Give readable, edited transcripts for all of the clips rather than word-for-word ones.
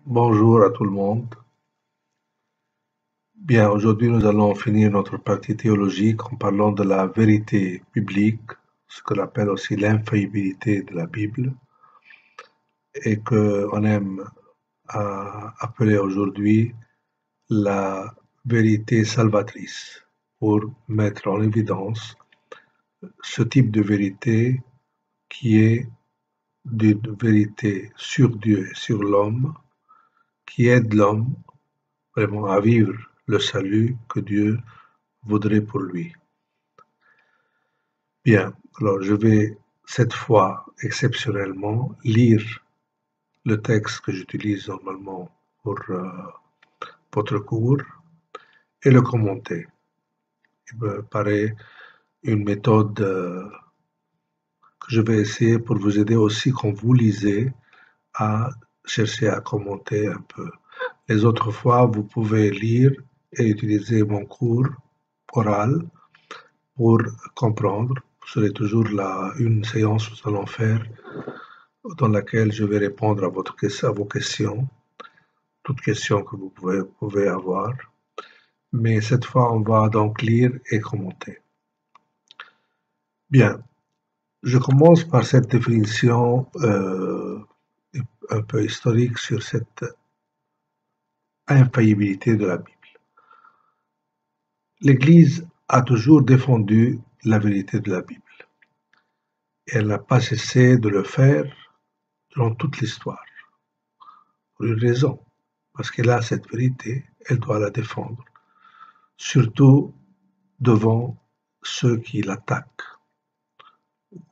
Bonjour à tout le monde. Bien, aujourd'hui nous allons finir notre partie théologique en parlant de la vérité biblique, ce que l'on appelle aussi l'infaillibilité de la Bible, et qu'on aime appeler aujourd'hui la vérité salvatrice, pour mettre en évidence ce type de vérité qui est d'une vérité sur Dieu et sur l'homme, qui aide l'homme vraiment à vivre le salut que Dieu voudrait pour lui. Bien, alors je vais cette fois exceptionnellement lire le texte que j'utilise normalement pour votre cours et le commenter. Il me paraît une méthode que je vais essayer pour vous aider aussi quand vous lisez à chercher à commenter un peu. Les autres fois, vous pouvez lire et utiliser mon cours oral pour comprendre. Ce serait toujours une séance que nous allons faire dans laquelle je vais répondre à vos questions, toutes questions que vous pouvez avoir. Mais cette fois, on va donc lire et commenter. Bien, je commence par cette définition un peu historique sur cette infaillibilité de la Bible. L'Église a toujours défendu la vérité de la Bible. Elle n'a pas cessé de le faire durant toute l'histoire. Pour une raison, parce qu'elle a cette vérité, elle doit la défendre, surtout devant ceux qui l'attaquent,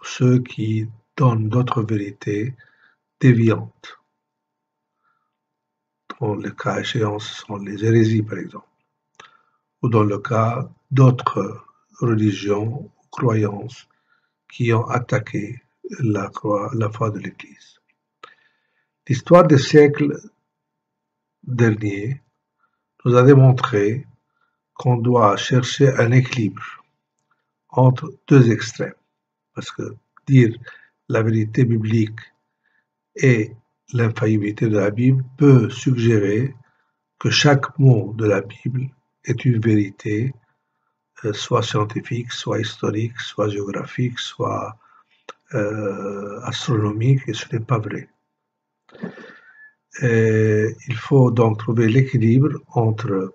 ceux qui donnent d'autres vérités déviantes. Dans le cas échéant, ce sont les hérésies, par exemple, ou dans le cas d'autres religions ou croyances qui ont attaqué la foi de l'Église. L'histoire des siècles derniers nous a démontré qu'on doit chercher un équilibre entre deux extrêmes. Parce que dire la vérité biblique et l'infaillibilité de la Bible peut suggérer que chaque mot de la Bible est une vérité, soit scientifique, soit historique, soit géographique, soit astronomique, et ce n'est pas vrai. Il faut donc trouver l'équilibre entre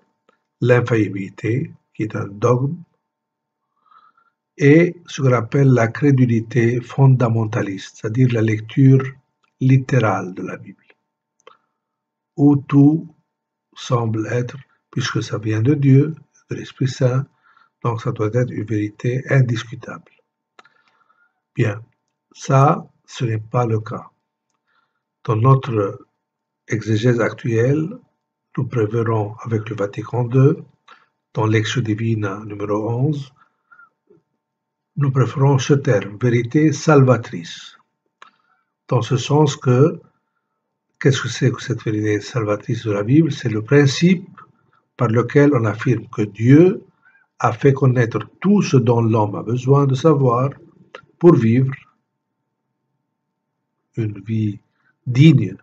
l'infaillibilité, qui est un dogme, et ce qu'on appelle la crédulité fondamentaliste, c'est-à-dire la lecture littérale de la Bible, où tout semble être, puisque ça vient de Dieu, de l'Esprit Saint, donc ça doit être une vérité indiscutable. Bien, ça, ce n'est pas le cas. Dans notre exégèse actuelle, nous préférons avec le Vatican II, dans Lectio Divina numéro 11, nous préférons ce terme, vérité salvatrice, dans ce sens que, qu'est-ce que c'est que cette vérité salvatrice de la Bible? C'est le principe par lequel on affirme que Dieu a fait connaître tout ce dont l'homme a besoin de savoir pour vivre une vie digne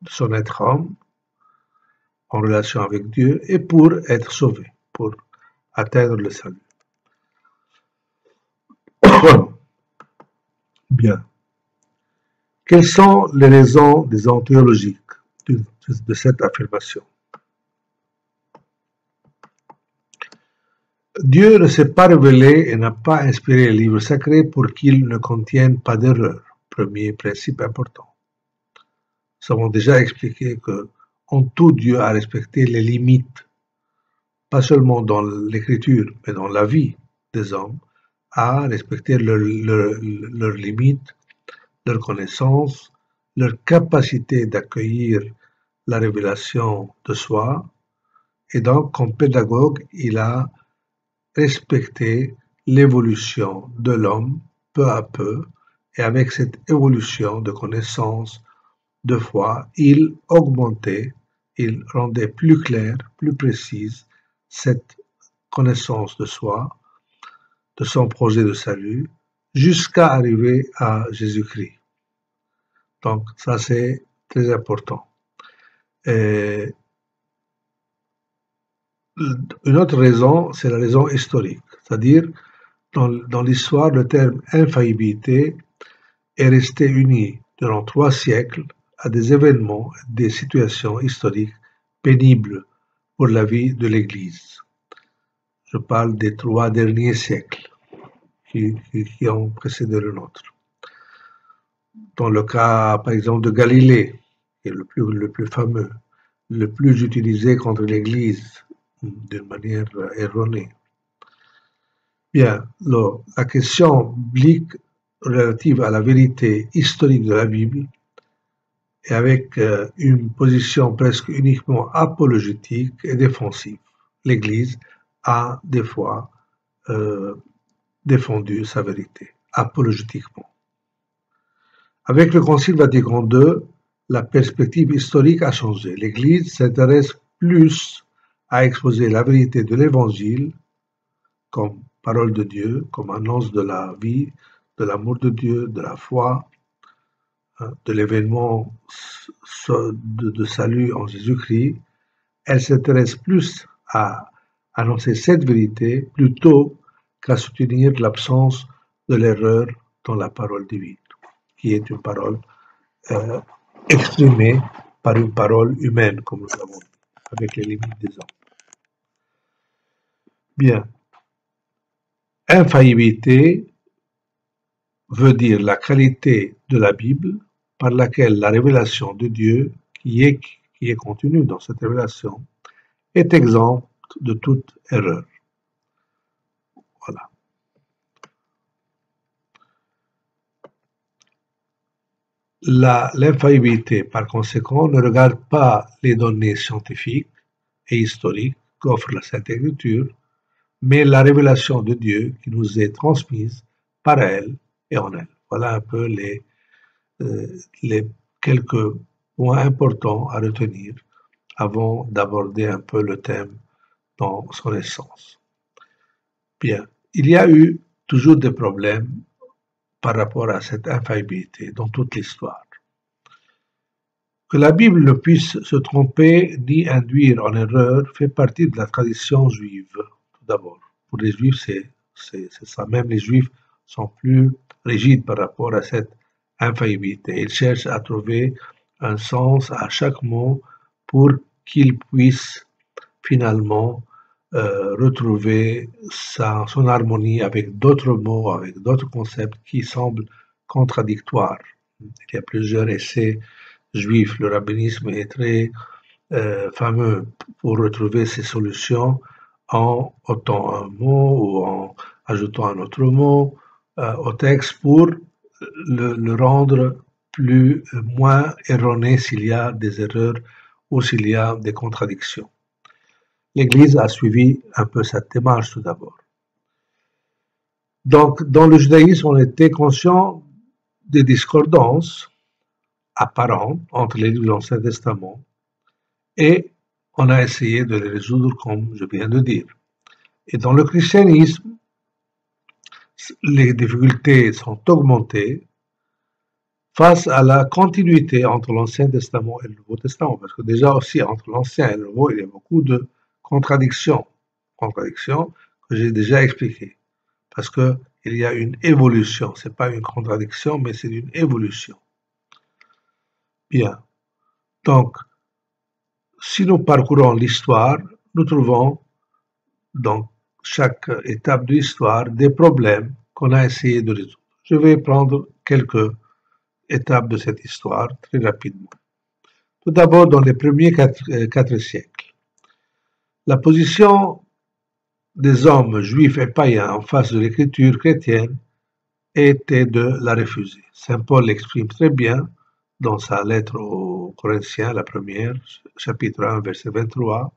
de son être homme, en relation avec Dieu, et pour être sauvé, pour atteindre le salut. Bien. Quelles sont les raisons déontologiques de cette affirmation? Dieu ne s'est pas révélé et n'a pas inspiré les livres sacrés pour qu'ils ne contiennent pas d'erreurs. Premier principe important. Nous avons déjà expliqué que en tout, Dieu a respecté les limites, pas seulement dans l'écriture, mais dans la vie des hommes, a respecté leurs limites, leur connaissance, leur capacité d'accueillir la révélation de soi. Et donc, comme pédagogue, il a respecté l'évolution de l'homme peu à peu, et avec cette évolution de connaissance, de foi, il augmentait, il rendait plus claire, plus précise cette connaissance de soi, de son projet de salut, jusqu'à arriver à Jésus-Christ. Donc ça c'est très important. Et une autre raison, c'est la raison historique. C'est-à-dire, dans l'histoire, le terme infaillibilité est resté uni durant 3 siècles à des événements, des situations historiques pénibles pour la vie de l'Église. Je parle des 3 derniers siècles qui ont précédé le nôtre. Dans le cas, par exemple, de Galilée, qui est le plus fameux, le plus utilisé contre l'Église d'une manière erronée. Bien, la question biblique relative à la vérité historique de la Bible et avec une position presque uniquement apologétique et défensive. L'Église a des fois défendu sa vérité, apologétiquement. Avec le Concile Vatican II, la perspective historique a changé. L'Église s'intéresse plus à exposer la vérité de l'Évangile comme parole de Dieu, comme annonce de la vie, de l'amour de Dieu, de la foi, de l'événement de salut en Jésus-Christ. Elle s'intéresse plus à annoncer cette vérité plutôt qu'à soutenir l'absence de l'erreur dans la parole divine, qui est une parole exprimée par une parole humaine, comme nous l'avons dit, avec les limites des hommes. Bien. Infaillibilité veut dire la qualité de la Bible par laquelle la révélation de Dieu qui est contenue dans cette révélation est exempte de toute erreur. Voilà. L'infaillibilité, par conséquent, ne regarde pas les données scientifiques et historiques qu'offre la Sainte Écriture, mais la révélation de Dieu qui nous est transmise par elle et en elle. Voilà un peu les quelques points importants à retenir avant d'aborder un peu le thème dans son essence. Bien, il y a eu toujours des problèmes par rapport à cette infaillibilité dans toute l'histoire. Que la Bible ne puisse se tromper ni induire en erreur fait partie de la tradition juive, tout d'abord. Pour les Juifs, c'est ça. Même les Juifs sont plus rigides par rapport à cette infaillibilité. Ils cherchent à trouver un sens à chaque mot pour qu'ils puissent finalement retrouver son harmonie avec d'autres mots, avec d'autres concepts qui semblent contradictoires. Il y a plusieurs essais juifs. Le rabbinisme est très fameux pour retrouver ces solutions en ôtant un mot ou en ajoutant un autre mot au texte pour le rendre moins erroné s'il y a des erreurs ou s'il y a des contradictions. L'Église a suivi un peu cette démarche tout d'abord. Donc, dans le judaïsme, on était conscient des discordances apparentes entre les livres de l'Ancien Testament et on a essayé de les résoudre comme je viens de dire. Et dans le christianisme, les difficultés sont augmentées face à la continuité entre l'Ancien Testament et le Nouveau Testament, parce que déjà aussi entre l'Ancien et le Nouveau, il y a beaucoup de contradictions que j'ai déjà expliquées, parce que il y a une évolution, c'est pas une contradiction, mais c'est une évolution. Bien, donc, si nous parcourons l'histoire, nous trouvons dans chaque étape de l'histoire des problèmes qu'on a essayé de résoudre. Je vais prendre quelques étapes de cette histoire très rapidement. Tout d'abord, dans les premiers 4 siècles, la position des hommes juifs et païens en face de l'écriture chrétienne était de la refuser. Saint Paul l'exprime très bien dans sa lettre aux Corinthiens, la première, chapitre 1, verset 23.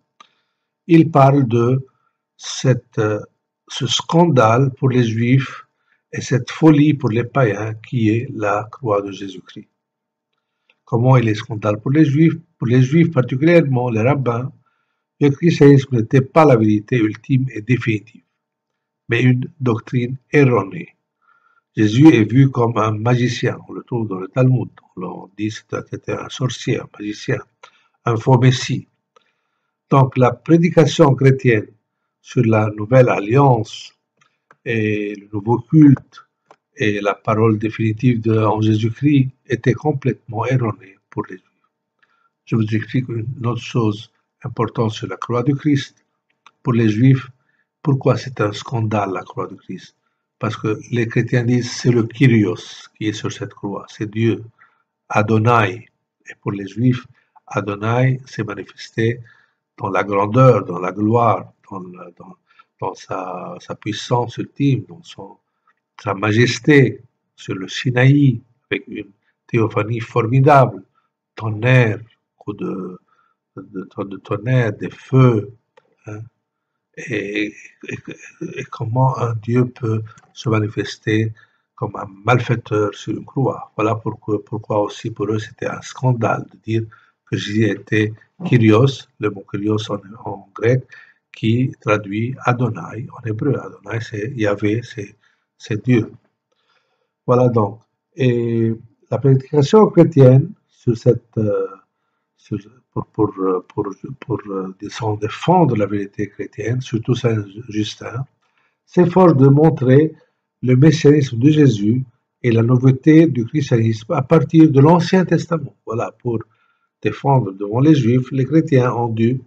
Il parle de ce scandale pour les Juifs et cette folie pour les païens qui est la croix de Jésus-Christ. Comment il est scandale pour les Juifs? Pour les Juifs particulièrement, les rabbins, le christianisme n'était pas la vérité ultime et définitive, mais une doctrine erronée. Jésus est vu comme un magicien, on le trouve dans le Talmud, on dit que c'était un sorcier, un magicien, un faux messie. Donc la prédication chrétienne sur la nouvelle alliance et le nouveau culte et la parole définitive en Jésus-Christ était complètement erronée pour les Juifs. Je vous explique une autre chose importante sur la croix du Christ. Pour les Juifs, pourquoi c'est un scandale la croix du Christ? Parce que les chrétiens disent c'est le Kyrios qui est sur cette croix, c'est Dieu, Adonai. Et pour les Juifs, Adonai s'est manifesté dans la grandeur, dans la gloire, dans sa puissance ultime, dans sa majesté sur le Sinaï, avec une théophanie formidable, tonnerre, coup de tonnerre, des feux. Hein, et comment un Dieu peut se manifester comme un malfaiteur sur une croix. Voilà pourquoi aussi pour eux c'était un scandale de dire que Jésus était Kyrios, le mot Kyrios en grec, qui traduit Adonai en hébreu. Adonai c'est Yahvé, c'est Dieu. Voilà donc. Et la prédication chrétienne sur cette, pour disons, défendre la vérité chrétienne, surtout Saint Justin, s'efforce de montrer le messianisme de Jésus et la nouveauté du christianisme à partir de l'Ancien Testament. Voilà, pour défendre devant les Juifs, les chrétiens ont dû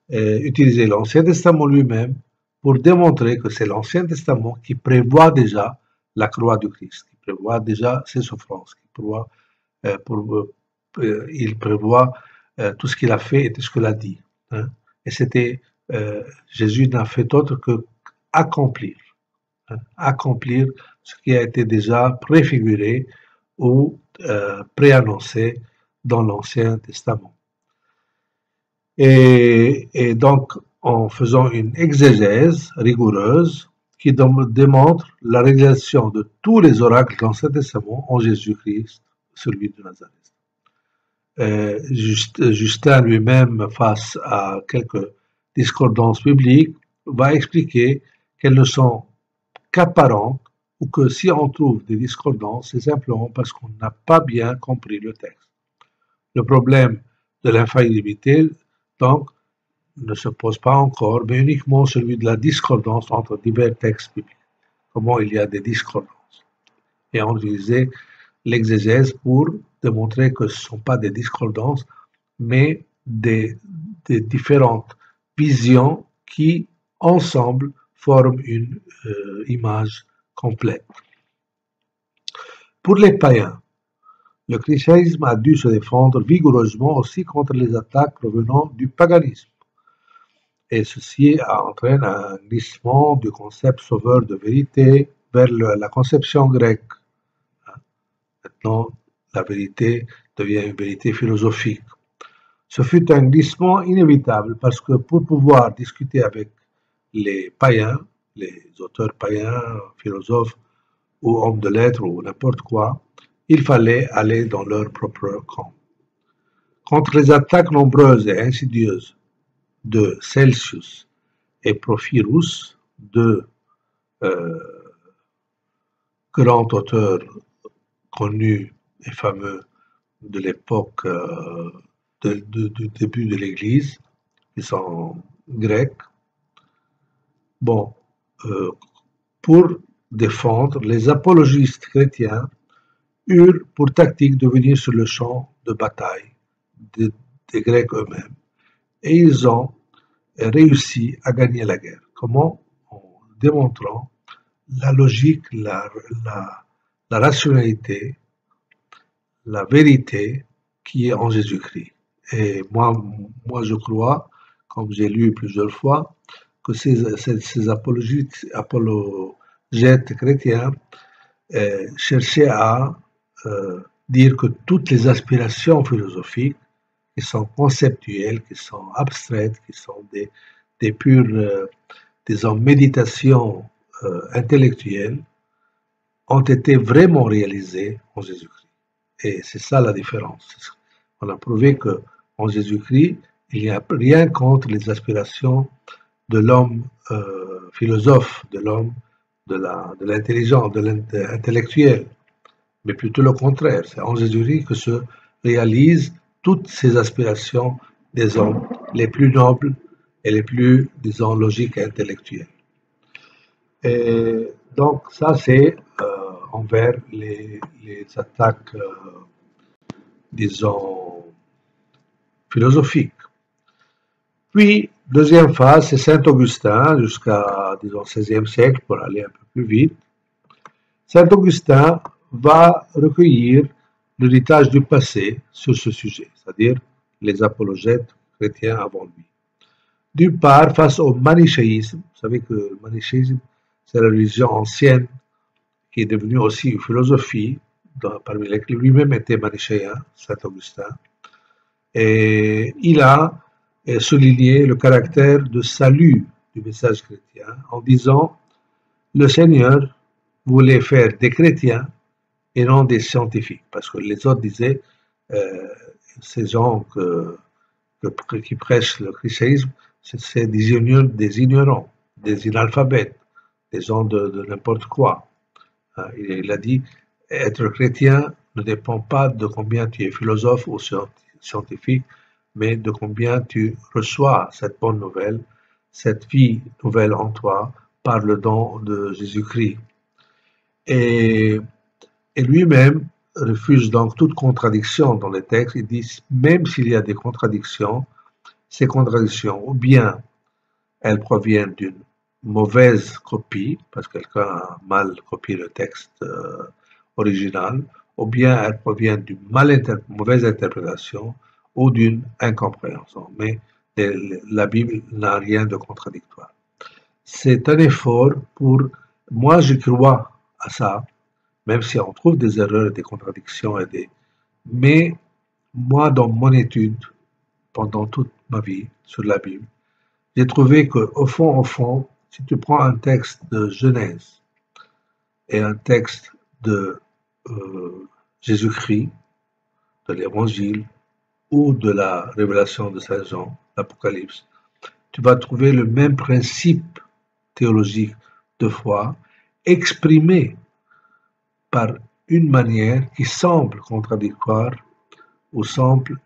utiliser l'Ancien Testament lui-même pour démontrer que c'est l'Ancien Testament qui prévoit déjà la croix du Christ, qui prévoit déjà ses souffrances, il prévoit tout ce qu'il a fait et tout ce qu'il a dit. Hein. Et c'était, Jésus n'a fait autre que accomplir ce qui a été déjà préfiguré ou préannoncé dans l'Ancien Testament. Et donc, en faisant une exégèse rigoureuse qui démontre la réalisation de tous les oracles de l'Ancien Testament en Jésus-Christ, celui de Nazareth. Justin lui-même, face à quelques discordances bibliques, va expliquer qu'elles ne sont qu'apparentes ou que si on trouve des discordances, c'est simplement parce qu'on n'a pas bien compris le texte. Le problème de l'infaillibilité, donc, ne se pose pas encore, mais uniquement celui de la discordance entre divers textes bibliques. Comment il y a des discordances. Et on utilisait l'exégèse pour démontrer que ce ne sont pas des discordances, mais des différentes visions qui, ensemble, forment une image complète. Pour les païens, le christianisme a dû se défendre vigoureusement aussi contre les attaques provenant du paganisme. Et ceci entraîne un glissement du concept sauveur de vérité vers la conception grecque. Maintenant, la vérité devient une vérité philosophique. Ce fut un glissement inévitable parce que pour pouvoir discuter avec les païens, les auteurs païens, philosophes ou hommes de lettres ou n'importe quoi, il fallait aller dans leur propre camp. Contre les attaques nombreuses et insidieuses de Celsius et Porphyros, deux grands auteurs connus et fameux de l'époque du début de l'Église, qui sont grecs. Bon, pour défendre, les apologistes chrétiens eurent pour tactique de venir sur le champ de bataille des Grecs eux-mêmes. Et ils ont réussi à gagner la guerre. Comment? En démontrant la logique, la rationalité, la vérité qui est en Jésus-Christ. Et moi je crois, comme j'ai lu plusieurs fois, que ces apologètes chrétiens cherchaient à dire que toutes les aspirations philosophiques qui sont conceptuelles, qui sont abstraites, qui sont des pures, disons, méditations intellectuelles, ont été vraiment réalisées en Jésus-Christ. Et c'est ça la différence. On a prouvé qu'en Jésus-Christ, il n'y a rien contre les aspirations de l'homme philosophe, de l'homme de l'intelligent, de l'intellectuel, mais plutôt le contraire. C'est en Jésus-Christ que se réalisent toutes ces aspirations des hommes les plus nobles et les plus, disons, logiques et intellectuels. Et donc, ça, c'est envers les attaques, disons, philosophiques. Puis, deuxième phase, c'est Saint-Augustin, jusqu'à, disons, 16e siècle, pour aller un peu plus vite. Saint-Augustin va recueillir l'héritage du passé sur ce sujet, c'est-à-dire les apologètes chrétiens avant lui. D'une part, face au manichéisme, vous savez que le manichéisme, c'est la religion ancienne qui est devenue aussi une philosophie, parmi lesquelles lui-même était manichéen, Saint-Augustin. Et il a souligné le caractère de salut du message chrétien en disant le Seigneur voulait faire des chrétiens et non des scientifiques, parce que les autres disaient ces gens qui prêchent le christianisme, c'est des ignorants, des analphabètes, des gens de n'importe quoi. Il a dit être chrétien ne dépend pas de combien tu es philosophe ou scientifique, mais de combien tu reçois cette bonne nouvelle, cette vie nouvelle en toi par le don de Jésus-Christ. Et lui-même refuse donc toute contradiction dans les textes. Il dit, même s'il y a des contradictions, ces contradictions, ou bien elles proviennent d'une mauvaise copie, parce que quelqu'un a mal copié le texte original, ou bien elles proviennent d'une mauvaise interprétation ou d'une incompréhension. Mais la Bible n'a rien de contradictoire. C'est un effort pour... Moi, je crois à ça, même si on trouve des erreurs, des contradictions, mais moi, dans mon étude, pendant toute ma vie sur la Bible, j'ai trouvé qu'au fond, si tu prends un texte de Genèse et un texte de Jésus-Christ, de l'Évangile ou de la révélation de Saint Jean, l'Apocalypse, tu vas trouver le même principe théologique de foi exprimé par une manière qui semble contradictoire ou semble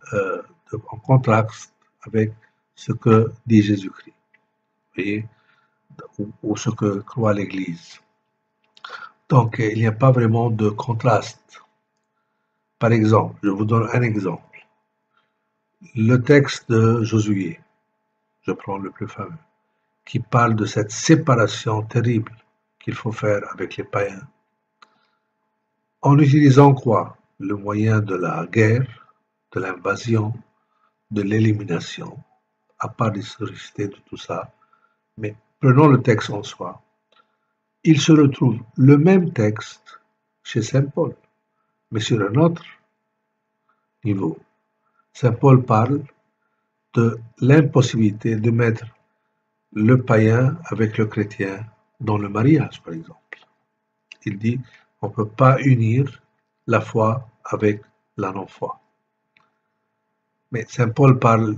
en contraste avec ce que dit Jésus-Christ, voyez, ou ce que croit l'Église. Donc, il n'y a pas vraiment de contraste. Par exemple, je vous donne un exemple. Le texte de Josué, je prends le plus fameux, qui parle de cette séparation terrible qu'il faut faire avec les païens. En utilisant quoi? Le moyen de la guerre, de l'invasion, de l'élimination, à part l'historicité de tout ça. Mais prenons le texte en soi. Il se retrouve le même texte chez Saint Paul, mais sur un autre niveau. Saint Paul parle de l'impossibilité de mettre le païen avec le chrétien dans le mariage, par exemple. Il dit on ne peut pas unir la foi avec la non-foi. Mais Saint Paul parle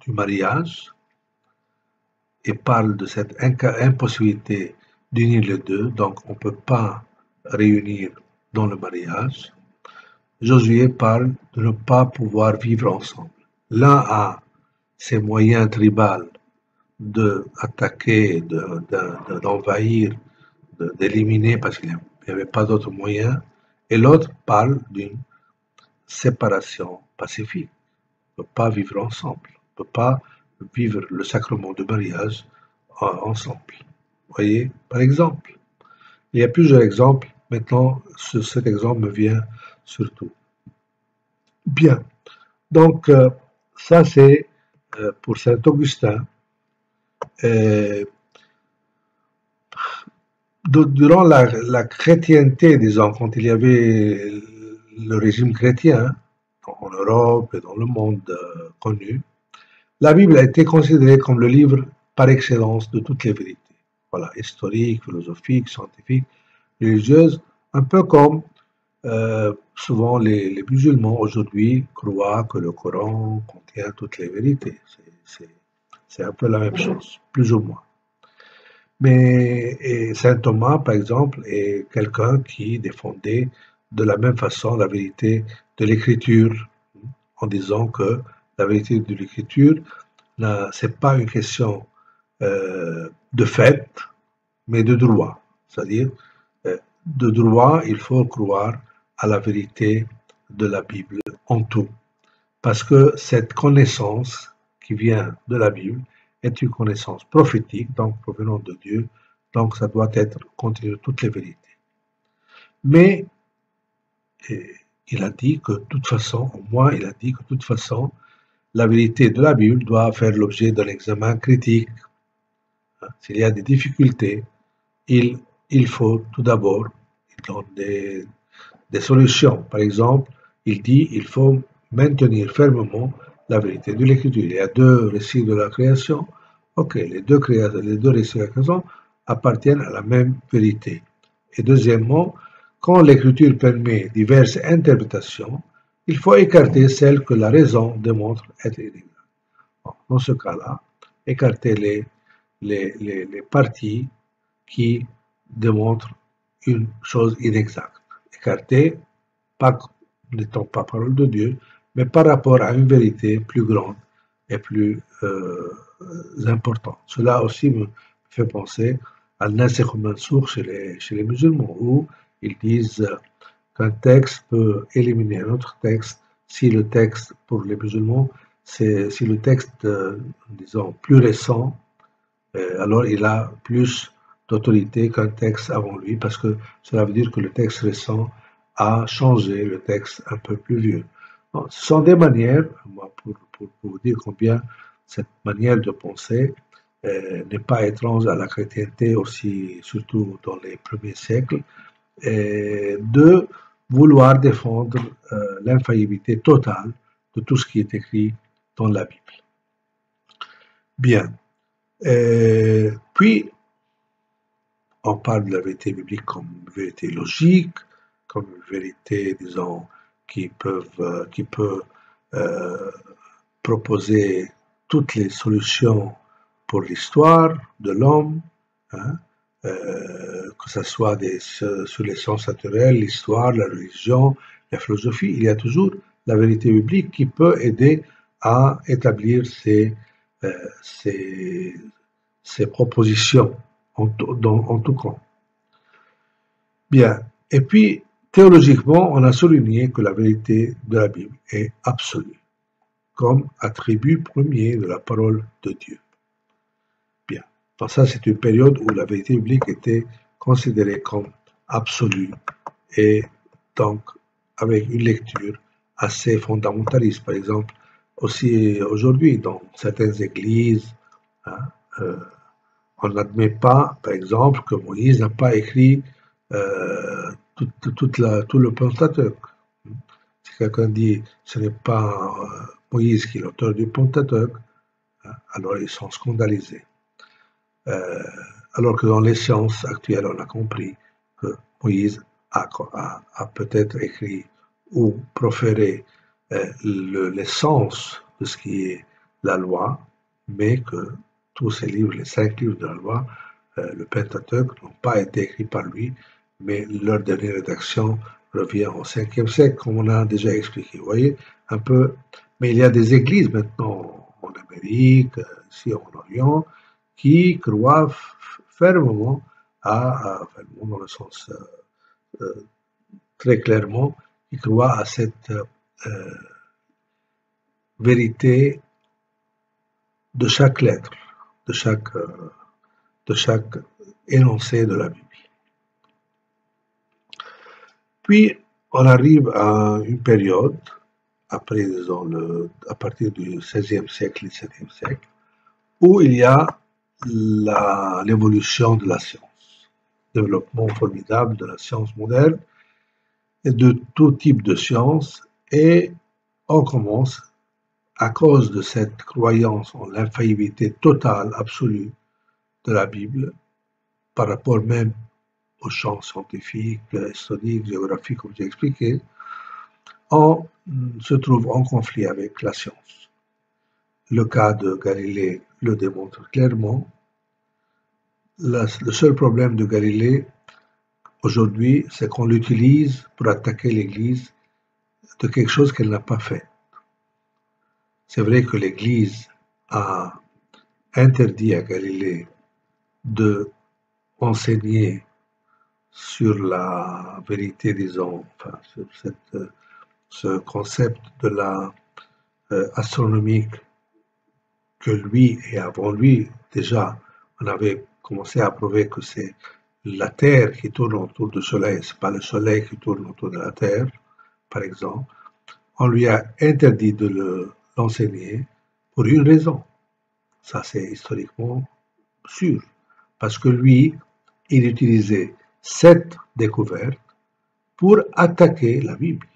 du mariage et parle de cette impossibilité d'unir les deux, donc on ne peut pas réunir dans le mariage. Josué parle de ne pas pouvoir vivre ensemble. L'un a ses moyens tribaux d'attaquer, d'envahir, d'éliminer parce qu'il n'y avait pas d'autres moyens, et l'autre parle d'une séparation pacifique. On ne peut pas vivre ensemble, on ne peut pas vivre le sacrement du mariage ensemble. Vous voyez, par exemple. Il y a plusieurs exemples. Maintenant, cet exemple me vient surtout. Bien. Donc, ça c'est pour Saint Augustin. Durant la chrétienté, disons, quand il y avait le régime chrétien en Europe et dans le monde connu, la Bible a été considérée comme le livre par excellence de toutes les vérités. Voilà, historiques, philosophiques, scientifiques, religieuses, un peu comme souvent les musulmans aujourd'hui croient que le Coran contient toutes les vérités. C'est un peu la même chose, plus ou moins. Mais Saint Thomas, par exemple, est quelqu'un qui défendait de la même façon la vérité de l'écriture, en disant que La vérité de l'écriture, ce n'est pas une question de fait, mais de droit. C'est-à-dire, de droit, il faut croire à la vérité de la Bible en tout. Parce que cette connaissance qui vient de la Bible est une connaissance prophétique, donc provenant de Dieu, donc ça doit être contenir toutes les vérités. Mais il a dit que de toute façon, au moins il a dit que de toute façon, la vérité de la Bible doit faire l'objet d'un examen critique. S'il y a des difficultés, il faut tout d'abord, il donne des solutions. Par exemple, il dit il faut maintenir fermement la vérité de l'écriture. Il y a deux récits de la création. Ok, les deux récits de la création appartiennent à la même vérité. Et deuxièmement, quand l'écriture permet diverses interprétations, il faut écarter celles que la raison démontre être inexactes. Dans ce cas-là, écarter les parties qui démontrent une chose inexacte. Écarter, pas n'étant pas parole de Dieu, mais par rapport à une vérité plus grande et plus importante. Cela aussi me fait penser à Nassikh Mansour chez les musulmans, où ils disent qu'un texte peut éliminer un autre texte si le texte, pour les musulmans, si le texte, disons, plus récent, alors il a plus d'autorité qu'un texte avant lui, parce que cela veut dire que le texte récent a changé le texte un peu plus vieux. Bon, ce sont des manières, pour vous dire combien cette manière de penser n'est pas étrange à la chrétienté aussi, surtout dans les premiers siècles, de vouloir défendre l'infaillibilité totale de tout ce qui est écrit dans la Bible. Bien. Puis, on parle de la vérité biblique comme une vérité logique, comme une vérité, disons, qui peut proposer toutes les solutions pour l'histoire de l'homme, hein, que ce soit sur les sciences naturelles, l'histoire, la religion, la philosophie. Il y a toujours la vérité biblique qui peut aider à établir ces propositions en tout cas. Bien. Et puis, théologiquement, on a souligné que la vérité de la Bible est absolue, comme attribut premier de la parole de Dieu. Bien. Donc ça, c'est une période où la vérité biblique était considérée comme absolue et donc avec une lecture assez fondamentaliste. Par exemple, aussi aujourd'hui, dans certaines églises, hein, on n'admet pas, par exemple, que Moïse n'a pas écrit tout le Pentateuque. Si quelqu'un dit ce n'est pas Moïse qui est l'auteur du Pentateuque, alors ils sont scandalisés. Alors que dans les sciences actuelles, on a compris que Moïse a peut-être écrit ou proféré l'essence de ce qui est la loi, mais que tous ces livres, les 5 livres de la loi, le Pentateuque, n'ont pas été écrits par lui, mais leur dernière rédaction revient au 5e siècle, comme on a déjà expliqué. Vous voyez, un peu. Mais il y a des églises maintenant en Amérique, ici en Orient, qui croient fermement fermement dans le sens très clairement, qui croient à cette vérité de chaque lettre, de chaque énoncé de la Bible. Puis, on arrive à une période, après, disons, à partir du XVIe siècle, XVIIe siècle, où il y a l'évolution de la science, développement formidable de la science moderne et de tout type de science, et on commence, à cause de cette croyance en l'infaillibilité totale, absolue de la Bible, par rapport même aux champs scientifiques, historiques, géographiques, comme j'ai expliqué, on se trouve en conflit avec la science. Le cas de Galilée le démontre clairement. Le seul problème de Galilée aujourd'hui, c'est qu'on l'utilise pour attaquer l'Église de quelque chose qu'elle n'a pas fait. c'est vrai que l'Église a interdit à Galilée de enseigner sur la vérité, disons, enfin, sur ce concept de la astronomique que lui et avant lui, déjà, on avait commencé à prouver que c'est la Terre qui tourne autour du Soleil, c'est pas le Soleil qui tourne autour de la Terre, par exemple. On lui a interdit de l'enseigner pour une raison. Ça, c'est historiquement sûr. Parce que lui, il utilisait cette découverte pour attaquer la Bible,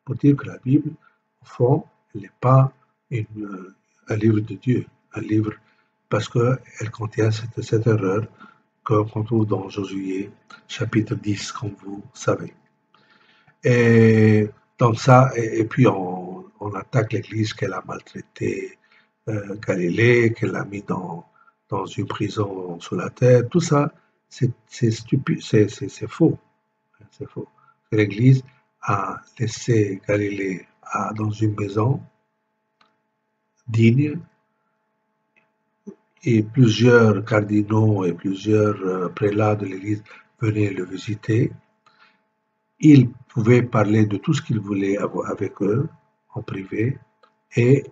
pour dire que la Bible, au fond, elle n'est pas un livre de Dieu, un livre parce qu'elle contient cette erreur qu'on trouve dans Josué, chapitre 10, comme vous savez. Et donc ça, et puis on attaque l'Église qu'elle a maltraité Galilée, qu'elle a mis dans une prison sous la terre. Tout ça, c'est stupide, c'est faux. C'est faux. L'Église a laissé Galilée dans une maison digne et plusieurs cardinaux et plusieurs prélats de l'Église venaient le visiter. Il pouvait parler de tout ce qu'il voulait avec eux en privé et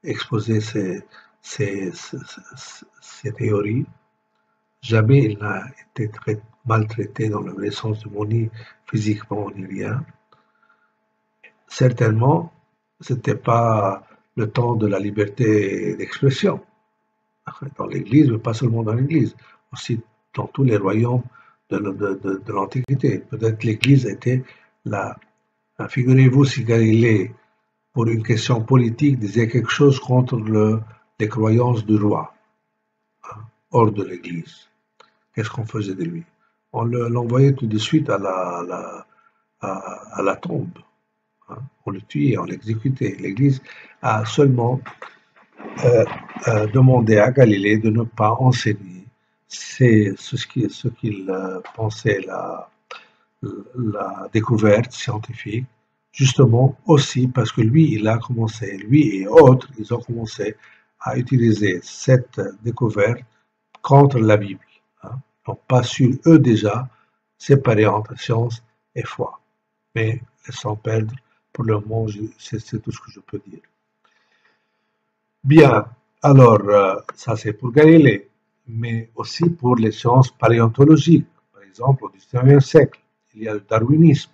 exposer ses théories. Jamais il n'a été maltraité dans le vrai sens du mot, ni physiquement ni rien. Certainement, ce n'était pas le temps de la liberté d'expression dans l'Église, mais pas seulement dans l'Église, aussi dans tous les royaumes de l'Antiquité. Peut-être l'Église était là. Figurez-vous si Galilée, pour une question politique, disait quelque chose contre les croyances du roi, hors de l'Église. Qu'est-ce qu'on faisait de lui? On l'envoyait tout de suite à la tombe. On le tuait, on l'exécutait. L'Église a seulement demandé à Galilée de ne pas enseigner. C'est ce qu'il pensait la découverte scientifique, justement aussi parce que lui et autres, ils ont commencé à utiliser cette découverte contre la Bible. Ils n'ont pas su, eux déjà, séparer entre science et foi. Mais sans perdre, pour le moment, c'est tout ce que je peux dire. Bien, alors, ça c'est pour Galilée, mais aussi pour les sciences paléontologiques. Par exemple, au XIXe siècle, il y a le darwinisme.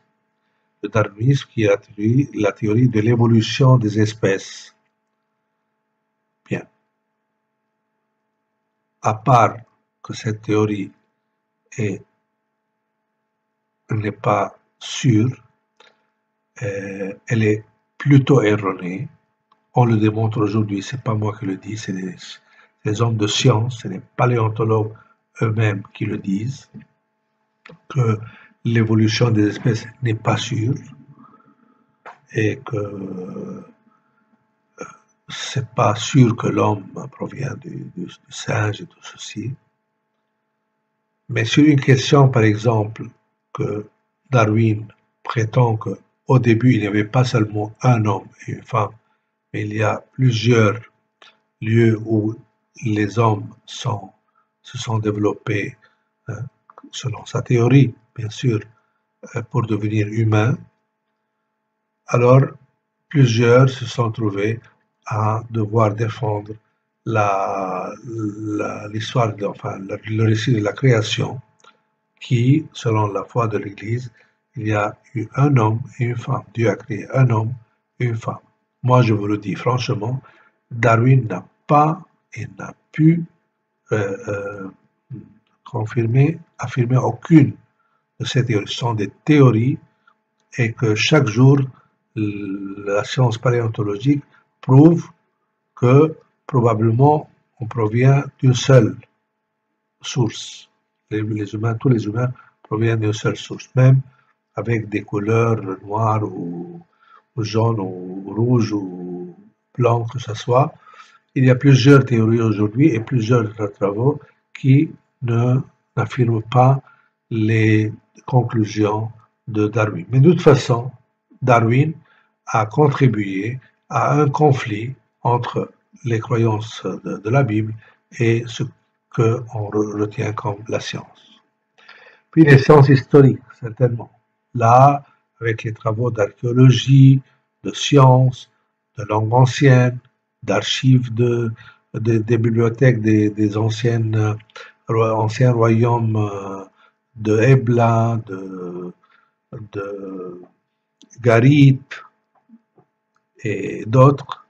Le darwinisme qui est la théorie de l'évolution des espèces. Bien. À part que cette théorie n'est pas sûre, elle est plutôt erronée. On le démontre aujourd'hui, c'est pas moi qui le dis, c'est les hommes de science, c'est les paléontologues eux-mêmes qui le disent, que l'évolution des espèces n'est pas sûre et que c'est pas sûr que l'homme provient du singe et tout ceci. Mais sur une question, par exemple, que Darwin prétend qu'au début, il n'y avait pas seulement un homme et une femme, mais il y a plusieurs lieux où les hommes se sont développés, selon sa théorie, bien sûr, pour devenir humains. Alors, plusieurs se sont trouvés à devoir défendre l'histoire, le récit de la création, qui, selon la foi de l'Église, il y a eu un homme et une femme. Dieu a créé un homme et une femme. Moi, je vous le dis franchement, Darwin n'a pas et n'a pu affirmer aucune de ces théories. Ce sont des théories et que chaque jour, la science paléontologique prouve que probablement on provient d'une seule source. Tous les humains proviennent d'une seule source, même avec des couleurs noires ou jaunes ou rouges ou blancs que ce soit. Il y a plusieurs théories aujourd'hui et plusieurs travaux qui n'affirment pas les conclusions de Darwin. Mais de toute façon, Darwin a contribué à un conflit entre les croyances de la Bible et ce qu'on retient comme la science. Puis les sciences historiques, certainement. Là, avec les travaux d'archéologie, de sciences, de langue ancienne, d'archives des bibliothèques des anciens royaumes de Ebla, de Garip et d'autres,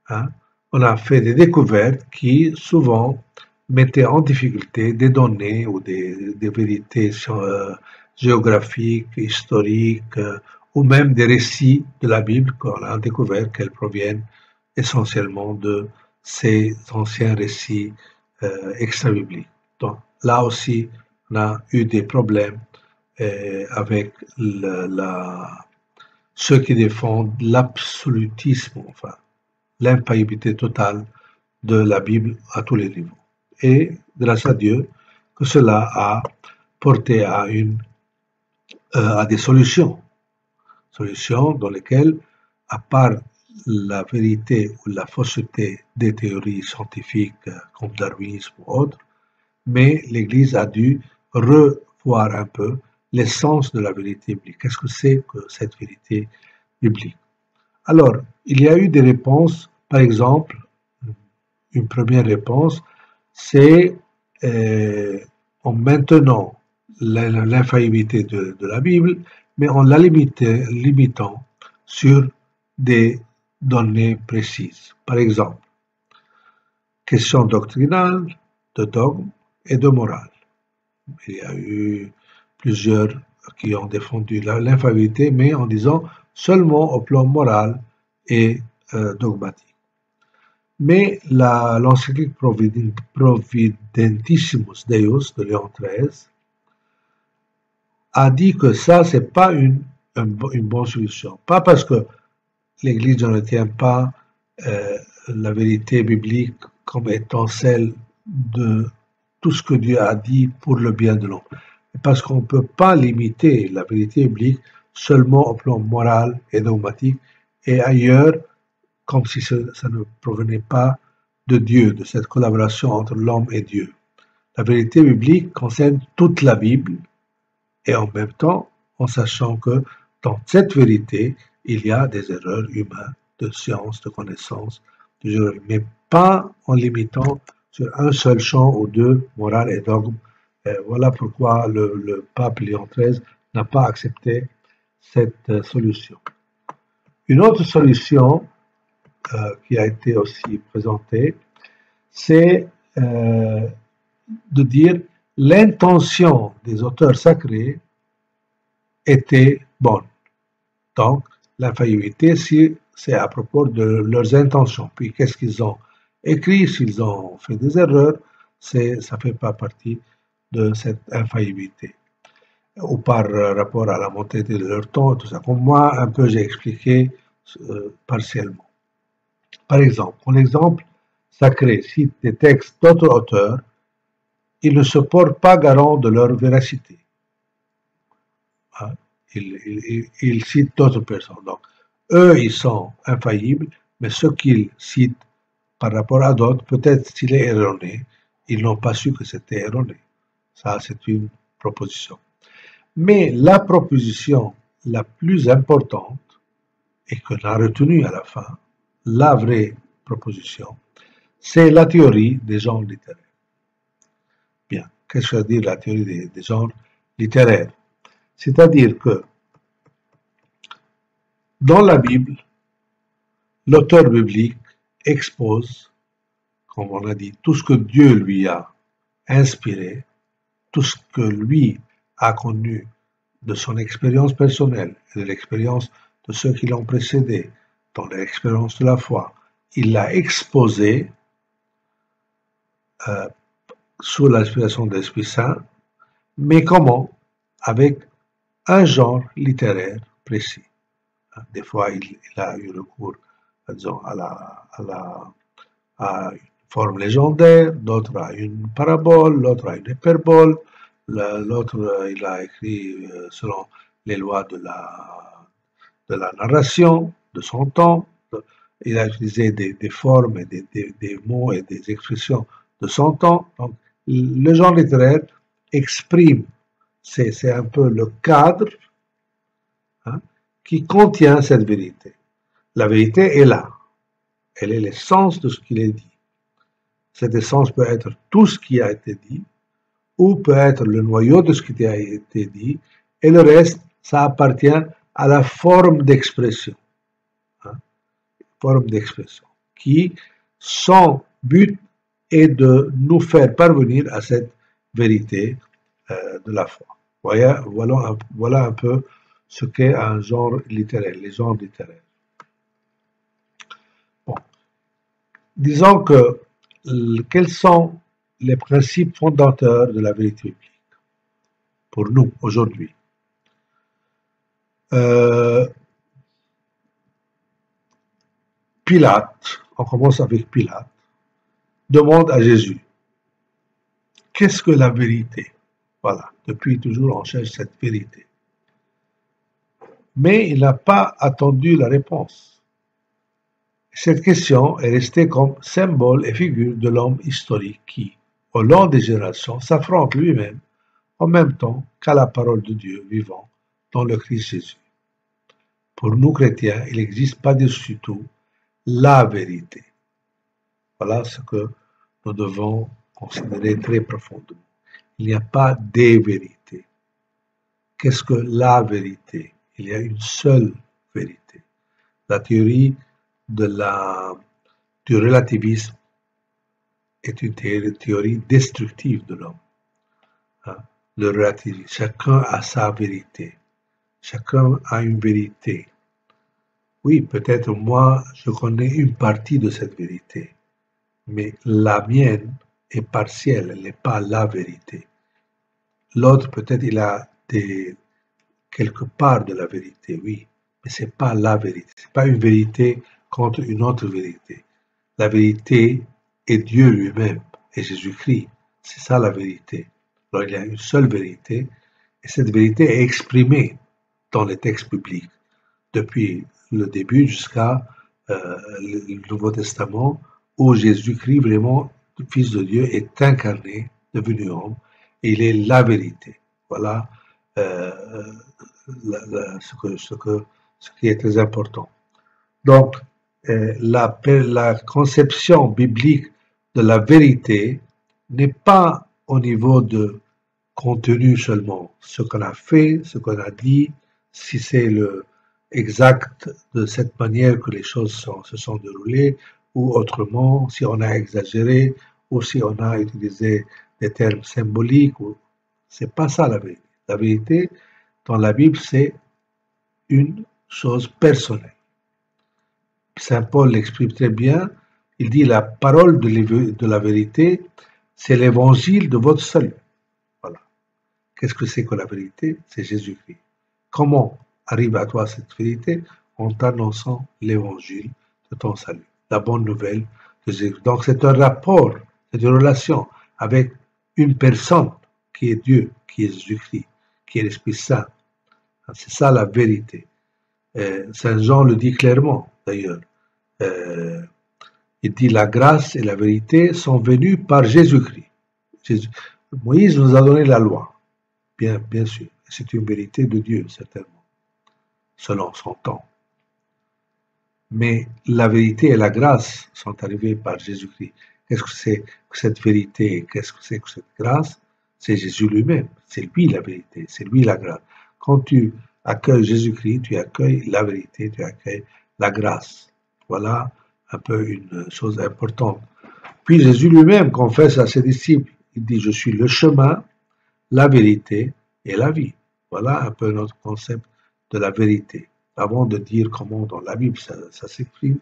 hein, on a fait des découvertes qui souvent mettaient en difficulté des données ou des vérités géographiques, historiques, ou même des récits de la Bible qu'on a découvert qu'elles proviennent essentiellement de ces anciens récits extra-bibliques. Donc là aussi, on a eu des problèmes avec ceux qui défendent l'absolutisme, enfin, l'infaillibilité totale de la Bible à tous les niveaux. Et grâce à Dieu, que cela a porté à des solutions dans lesquelles, à part la vérité ou la fausseté des théories scientifiques comme darwinisme ou autres, mais l'Église a dû revoir un peu l'essence de la vérité biblique. Qu'est-ce que c'est que cette vérité biblique? Alors, il y a eu des réponses, par exemple, une première réponse, c'est en maintenant l'infaillibilité de la Bible, mais en la limitant sur des données précises. Par exemple, question doctrinale, de dogme et de morale. Il y a eu plusieurs qui ont défendu l'infaillibilité, mais en disant seulement au plan moral et dogmatique. Mais l'encyclique Providentissimus Deus de Léon XIII a dit que ça, c'est pas une bonne solution. Pas parce que l'Église ne retient pas la vérité biblique comme étant celle de tout ce que Dieu a dit pour le bien de l'homme. Parce qu'on ne peut pas limiter la vérité biblique seulement au plan moral et dogmatique et ailleurs, comme si ça ne provenait pas de Dieu, de cette collaboration entre l'homme et Dieu. La vérité biblique concerne toute la Bible et en même temps, en sachant que dans cette vérité, il y a des erreurs humaines, de science, de connaissance, mais pas en limitant sur un seul champ ou deux, morale et dogme. Voilà pourquoi le pape Léon XIII n'a pas accepté cette solution. Une autre solution qui a été aussi présentée, c'est de dire l'intention des auteurs sacrés était bonne. Donc, l'infaillibilité, c'est à propos de leurs intentions. Puis, qu'est-ce qu'ils ont écrit, s'ils ont fait des erreurs, ça ne fait pas partie de cette infaillibilité. Ou par rapport à la mentalité de leur temps, tout ça. Comme moi, un peu, j'ai expliqué partiellement. Par exemple, mon exemple sacré cite des textes d'autres auteurs, ils ne se portent pas garant de leur véracité. Hein? Ils citent d'autres personnes. Donc, eux, ils sont infaillibles, mais ce qu'ils citent par rapport à d'autres, peut-être s'il est erroné, ils n'ont pas su que c'était erroné. Ça, c'est une proposition. Mais la proposition la plus importante, et qu'on a retenue à la fin, la vraie proposition, c'est la théorie des genres littéraires. Bien, qu'est-ce que veut dire la théorie des genres littéraires? C'est-à-dire que dans la Bible, l'auteur biblique expose, comme on a dit, tout ce que Dieu lui a inspiré, tout ce que lui a connu de son expérience personnelle et de l'expérience de ceux qui l'ont précédé, dans l'expérience de la foi. Il l'a exposé sous l'inspiration de l'Esprit Saint, mais comment? Avec un genre littéraire précis. Des fois, il a eu recours, disons, à une forme légendaire, d'autres à une parabole, l'autre à une hyperbole, l'autre, il a écrit selon les lois de la narration, de son temps. il a utilisé des formes, et des mots et des expressions de son temps. Donc, le genre littéraire exprime, c'est un peu le cadre, hein, qui contient cette vérité. La vérité est là. Elle est l'essence de ce qu'il est dit. Cette essence peut être tout ce qui a été dit, ou peut être le noyau de ce qui a été dit, et le reste, ça appartient à la forme d'expression. Hein, forme d'expression, qui, son but est de nous faire parvenir à cette vérité de la foi. Voilà un peu ce qu'est un genre littéraire, les genres littéraires. Bon. Disons que quels sont les principes fondateurs de la vérité biblique pour nous aujourd'hui? Pilate, on commence avec Pilate, demande à Jésus, qu'est-ce que la vérité? Voilà, depuis toujours on cherche cette vérité. Mais il n'a pas attendu la réponse. Cette question est restée comme symbole et figure de l'homme historique qui, au long des générations, s'affronte lui-même en même temps qu'à la parole de Dieu vivant dans le Christ Jésus. Pour nous chrétiens, il n'existe pas dessus tout la vérité. Voilà ce que nous devons considérer très profondément. Il n'y a pas des vérités. Qu'est-ce que la vérité? Il y a une seule vérité. La théorie du relativisme est une théorie destructive de l'homme. Hein? Le relativisme, chacun a sa vérité. Chacun a une vérité. Oui, peut-être moi, je connais une partie de cette vérité, mais la mienne est partielle, elle n'est pas la vérité. L'autre, peut-être, il a quelque part de la vérité, oui, mais ce n'est pas la vérité. Ce n'est pas une vérité contre une autre vérité. La vérité est Dieu lui-même et Jésus-Christ. C'est ça la vérité. Alors il y a une seule vérité et cette vérité est exprimée dans les textes bibliques depuis le début jusqu'à le Nouveau Testament où Jésus-Christ, vraiment, le Fils de Dieu, est incarné, devenu homme, et il est la vérité. Voilà ce qui est très important. Donc, la conception biblique de la vérité n'est pas au niveau de contenu seulement, ce qu'on a fait, ce qu'on a dit, si c'est le exact de cette manière que les choses se sont déroulées, ou autrement, si on a exagéré, ou si on a utilisé des termes symboliques, c'est pas ça la vérité. La vérité, dans la Bible, c'est une chose personnelle. Saint Paul l'exprime très bien, il dit la parole de la vérité, c'est l'évangile de votre salut. Voilà. Qu'est-ce que c'est que la vérité? C'est Jésus-Christ. Comment arrive à toi cette vérité? En t'annonçant l'évangile de ton salut, la bonne nouvelle de Jésus. Donc c'est un rapport, c'est une relation avec une personne qui est Dieu, qui est Jésus-Christ, qui est l'Esprit Saint. C'est ça la vérité. Saint Jean le dit clairement, d'ailleurs. Il dit la grâce et la vérité sont venues par Jésus-Christ. Moïse nous a donné la loi, bien sûr. C'est une vérité de Dieu, certainement, selon son temps. Mais la vérité et la grâce sont arrivées par Jésus-Christ. Qu'est-ce que c'est que cette vérité? Qu'est-ce que c'est que cette grâce? C'est Jésus lui-même. C'est lui la vérité, c'est lui la grâce. Quand tu accueilles Jésus-Christ, tu accueilles la vérité, tu accueilles la grâce. Voilà un peu une chose importante. Puis Jésus lui-même confesse à ses disciples, il dit, je suis le chemin, la vérité et la vie. Voilà un peu notre concept de la vérité. Avant de dire comment dans la Bible ça s'exprime,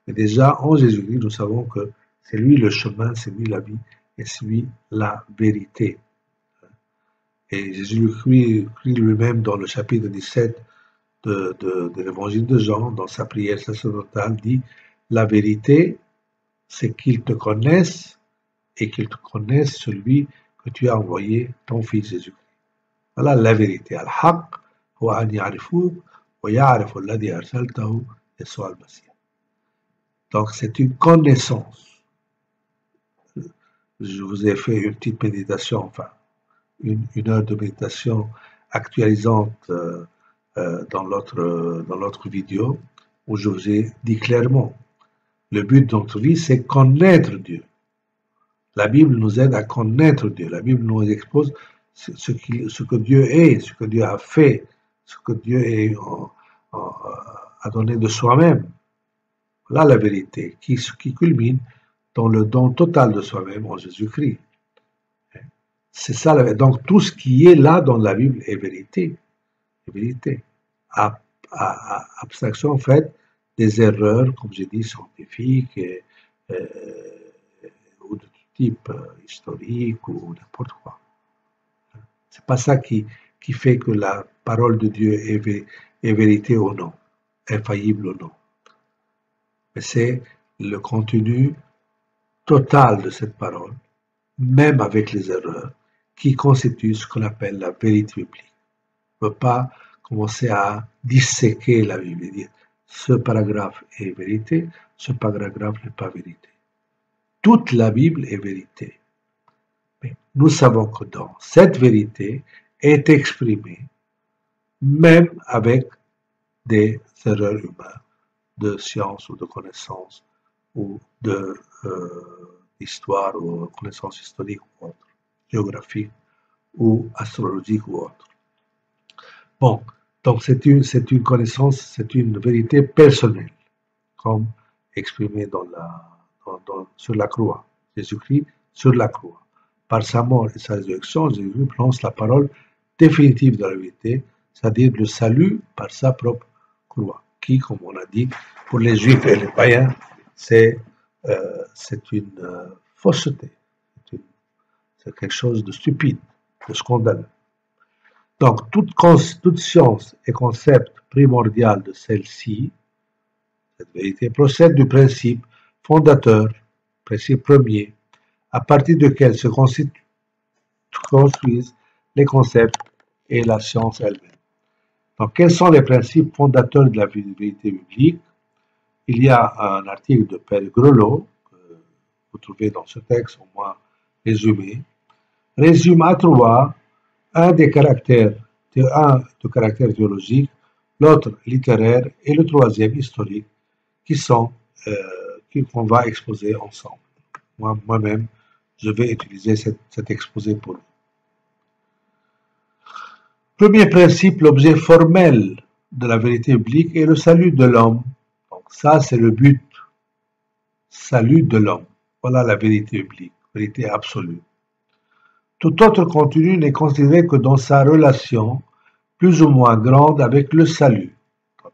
mais déjà en Jésus-Christ, nous savons que c'est lui le chemin, c'est lui la vie et c'est lui la vérité. Et Jésus-Christ lui-même dans le chapitre 17 de l'évangile de Jean, dans sa prière sacerdotale, dit la vérité, c'est qu'ils te connaissent et qu'ils te connaissent celui que tu as envoyé, ton fils Jésus-Christ. Voilà la vérité. Al-Haq, wa an ya'rifouk, wa ya'rifu alladhi arsaltahu, Yeshua al-Masih. Donc c'est une connaissance. Je vous ai fait une petite méditation, enfin une heure de méditation actualisante dans l'autre vidéo où je vous ai dit clairement, le but de notre vie, c'est connaître Dieu. La Bible nous aide à connaître Dieu. La Bible nous expose ce que Dieu est, ce que Dieu a fait, ce que Dieu a donné de soi-même. Là, la vérité, qui culmine dans le don total de soi-même en Jésus-Christ. C'est ça. Donc, tout ce qui est là dans la Bible est vérité. Est vérité. Abstraction faite des erreurs, comme j'ai dit, scientifiques ou de tout type historique ou n'importe quoi. C'est pas ça qui fait que la parole de Dieu est vérité ou non, infaillible ou non. Mais c'est le contenu total de cette parole, même avec les erreurs, qui constitue ce qu'on appelle la vérité biblique. On ne peut pas commencer à disséquer la Bible et dire ce paragraphe est vérité, ce paragraphe n'est pas vérité. Toute la Bible est vérité. Mais nous savons que dans cette vérité est exprimée, même avec des erreurs humaines, de science ou de connaissance ou d'histoire ou connaissance historique ou autre, géographique ou astrologique ou autre. Bon, donc c'est une connaissance, c'est une vérité personnelle, comme exprimée sur la croix. Jésus-Christ sur la croix. Par sa mort et sa résurrection, Jésus prononce la parole définitive de la vérité, c'est-à-dire le salut par sa propre croix, qui, comme on a dit, pour les Juifs et les païens, c'est une fausseté, c'est quelque chose de stupide, de scandaleux. Donc, toute science et concept primordial de celle-ci, cette vérité, procède du principe fondateur, principe premier, à partir duquel se construisent les concepts et la science elle-même. Donc, quels sont les principes fondateurs de la vérité biblique? Il y a un article de Père Grelot, que vous trouvez dans ce texte, au moins résumé, résume à trois un de caractère théologique, l'autre littéraire et le troisième historique, qu'on va exposer ensemble. Moi-même, je vais utiliser cet exposé pour vous. Premier principe, l'objet formel de la vérité biblique est le salut de l'homme. Donc ça, c'est le but. Salut de l'homme. Voilà la vérité biblique, vérité absolue. Tout autre contenu n'est considéré que dans sa relation plus ou moins grande avec le salut.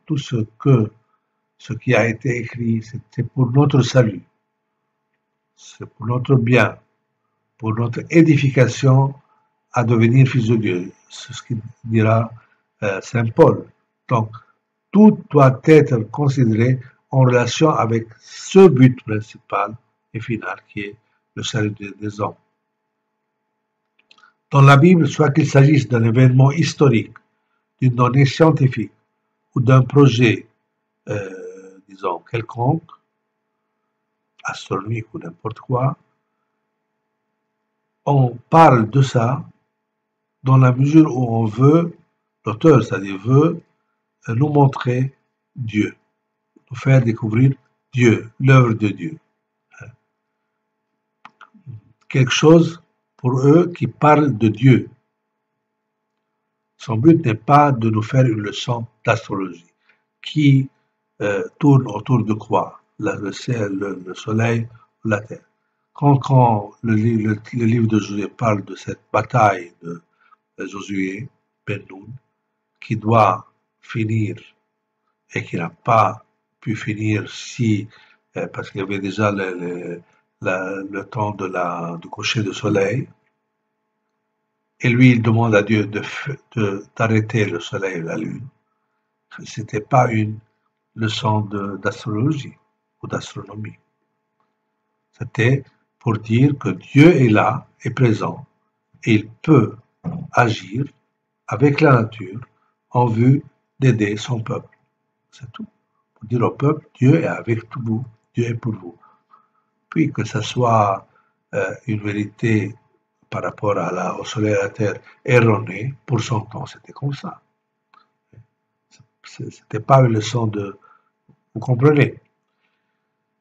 Tout ce qui a été écrit, c'est pour notre salut. C'est pour notre bien, pour notre édification à devenir fils de Dieu. C'est ce qu'il dira Saint Paul. Donc, tout doit être considéré en relation avec ce but principal et final qui est le salut des hommes. Dans la Bible, soit qu'il s'agisse d'un événement historique, d'une donnée scientifique ou d'un projet, disons, quelconque, astronomique ou n'importe quoi, on parle de ça dans la mesure où on veut, l'auteur, c'est-à-dire veut nous montrer Dieu, nous faire découvrir Dieu, l'œuvre de Dieu. Quelque chose pour eux qui parle de Dieu. Son but n'est pas de nous faire une leçon d'astrologie qui tourne autour de quoi? Le ciel, le soleil, la terre. Quand le livre de Josué parle de cette bataille de Josué, Ben Nun, qui doit finir et qui n'a pas pu finir parce qu'il y avait déjà le temps du coucher du soleil, et lui il demande à Dieu d'arrêter le soleil et la lune. C'était pas une leçon d'astrologie ou d'astronomie. C'était pour dire que Dieu est là, est présent, et il peut agir avec la nature en vue d'aider son peuple. C'est tout. Pour dire au peuple, Dieu est avec vous. Dieu est pour vous. Puis que ce soit une vérité par rapport au soleil et à la terre erronée, pour son temps, c'était comme ça. C'était pas une leçon de... Vous comprenez?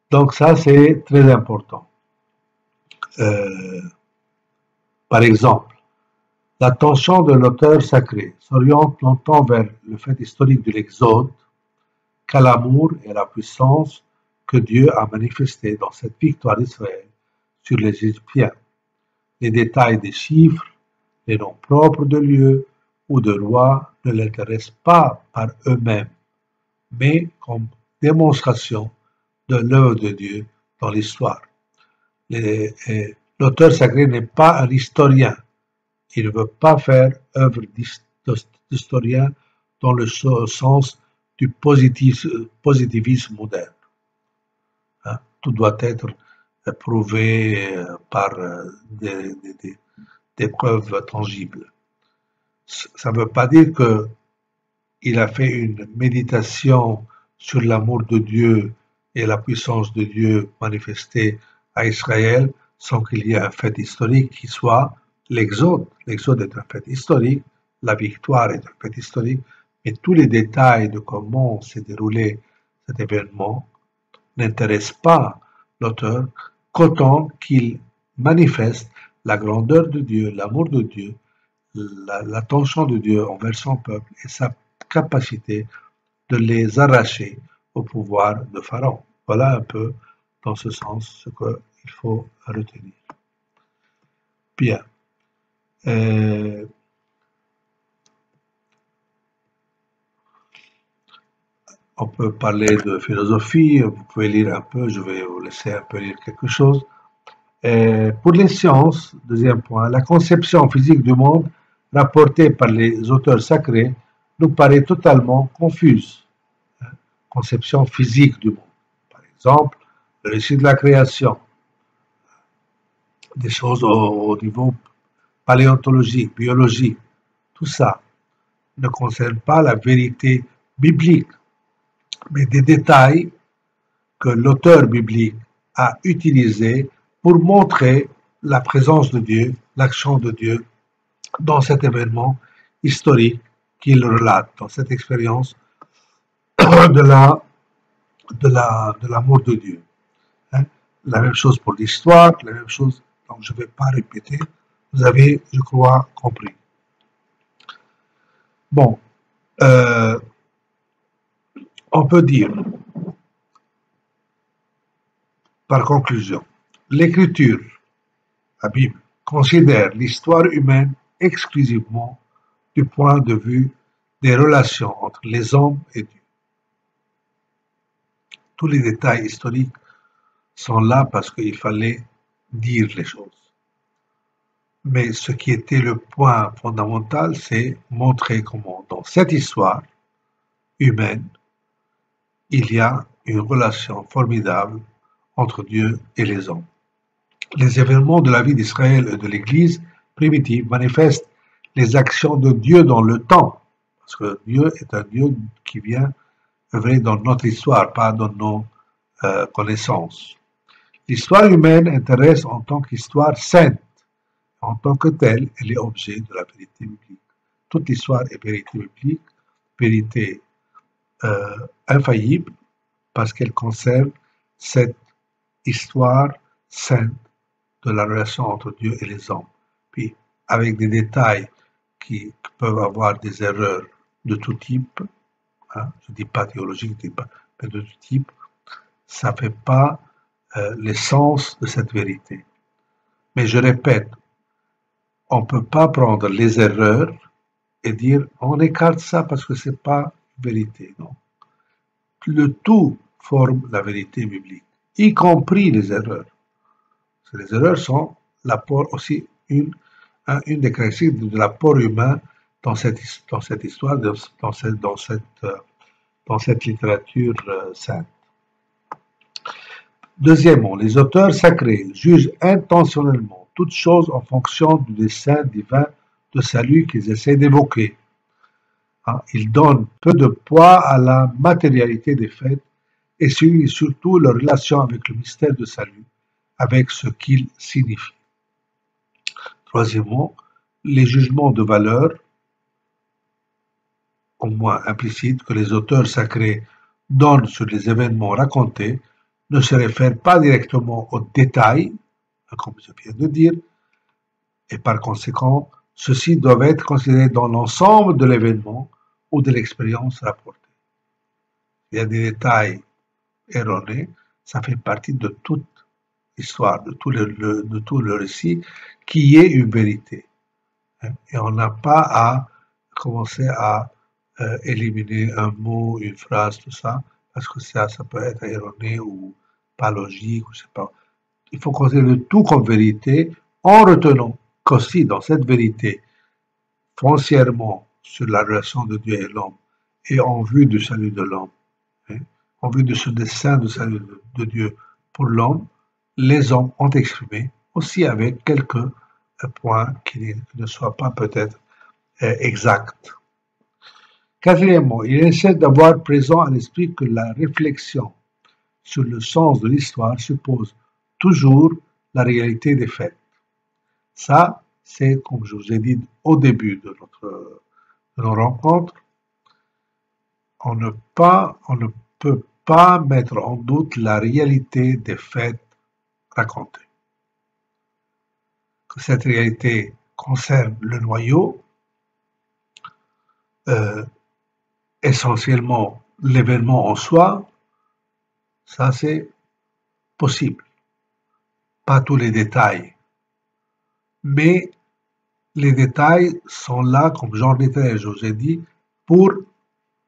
Donc ça, c'est très important. Par exemple, l'attention de l'auteur sacré s'oriente longtemps vers le fait historique de l'Exode, qu'à l'amour et la puissance que Dieu a manifesté dans cette victoire d'Israël sur les Égyptiens. Les détails des chiffres, les noms propres de lieux ou de rois ne l'intéressent pas par eux-mêmes, mais comme démonstration de l'œuvre de Dieu dans l'histoire. L'auteur sacré n'est pas un historien. Il ne veut pas faire œuvre d'historien dans le sens du positivisme moderne. Hein? Tout doit être prouvé par des preuves tangibles. Ça ne veut pas dire qu'il a fait une méditation sur l'amour de Dieu et la puissance de Dieu manifestée à Israël sans qu'il y ait un fait historique qui soit l'Exode. L'Exode est un fait historique, la victoire est un fait historique, mais tous les détails de comment s'est déroulé cet événement n'intéressent pas l'auteur qu'autant qu'il manifeste la grandeur de Dieu, l'amour de Dieu, l'attention de Dieu envers son peuple et sa capacité de les arracher au pouvoir de Pharaon. Voilà un peu dans ce sens ce qu'il faut retenir. Bien. On peut parler de philosophie, vous pouvez lire un peu, je vais vous laisser un peu lire quelque chose. Pour les sciences, deuxième point, la conception physique du monde rapportée par les auteurs sacrés nous paraît totalement confuse. Conception physique du monde. Par exemple, le récit de la création, des choses au niveau paléontologique, biologique, tout ça ne concerne pas la vérité biblique, mais des détails que l'auteur biblique a utilisés pour montrer la présence de Dieu, l'action de Dieu dans cet événement historique qu'il relate, dans cette expérience de l'amour de Dieu. Hein? La même chose pour l'histoire, la même chose, donc je ne vais pas répéter, vous avez, je crois, compris. Bon, on peut dire, par conclusion, l'écriture, la Bible, considère l'histoire humaine exclusivement du point de vue des relations entre les hommes et Dieu. Tous les détails historiques sont là parce qu'il fallait dire les choses. Mais ce qui était le point fondamental, c'est montrer comment dans cette histoire humaine, il y a une relation formidable entre Dieu et les hommes. Les événements de la vie d'Israël et de l'Église primitive manifestent les actions de Dieu dans le temps, parce que Dieu est un Dieu qui vient œuvrer dans notre histoire, pas dans nos connaissances. L'histoire humaine intéresse en tant qu'histoire sainte. En tant que telle, elle est objet de la vérité biblique. Toute l'histoire est vérité biblique, vérité infaillible, parce qu'elle concerne cette histoire sainte de la relation entre Dieu et les hommes. Puis, avec des détails qui peuvent avoir des erreurs de tout type, hein, je ne dis pas théologique, mais de tout type, ça ne fait pas l'essence de cette vérité. Mais je répète, on ne peut pas prendre les erreurs et dire on écarte ça parce que ce n'est pas vérité. Non. Le tout forme la vérité biblique, y compris les erreurs. Les erreurs sont l'apport aussi une des caractéristiques de l'apport humain dans cette histoire, dans cette littérature sainte. Deuxièmement, les auteurs sacrés jugent intentionnellement toutes choses en fonction du dessein divin de salut qu'ils essaient d'évoquer. Ils donnent peu de poids à la matérialité des faits et suit surtout leur relation avec le mystère de salut, avec ce qu'il signifie. Troisièmement, les jugements de valeur, au moins implicites, que les auteurs sacrés donnent sur les événements racontés ne se réfèrent pas directement aux détails, comme je viens de dire, et par conséquent, ceux-ci doivent être considérés dans l'ensemble de l'événement ou de l'expérience rapportée. Il y a des détails erronés, ça fait partie de toute l'histoire, de tout le récit, qui est une vérité. Et on n'a pas à commencer à éliminer un mot, une phrase, tout ça, parce que ça peut être erroné ou pas logique, ou je sais pas. Il faut considérer tout comme vérité en retenant qu'aussi dans cette vérité, foncièrement sur la relation de Dieu et l'homme, et en vue du salut de l'homme, hein, en vue de ce dessein de salut de Dieu pour l'homme, les hommes ont exprimé aussi avec quelques points qui ne soient pas peut-être exacts. Quatrièmement, il essaie d'avoir présent à l'esprit que la réflexion sur le sens de l'histoire suppose toujours la réalité des faits. Ça, c'est comme je vous ai dit au début de nos rencontres, on ne peut pas mettre en doute la réalité des faits racontés. Que cette réalité concerne le noyau, essentiellement l'événement en soi, ça c'est possible. Pas tous les détails, mais les détails sont là comme genre de détails, je vous ai dit, pour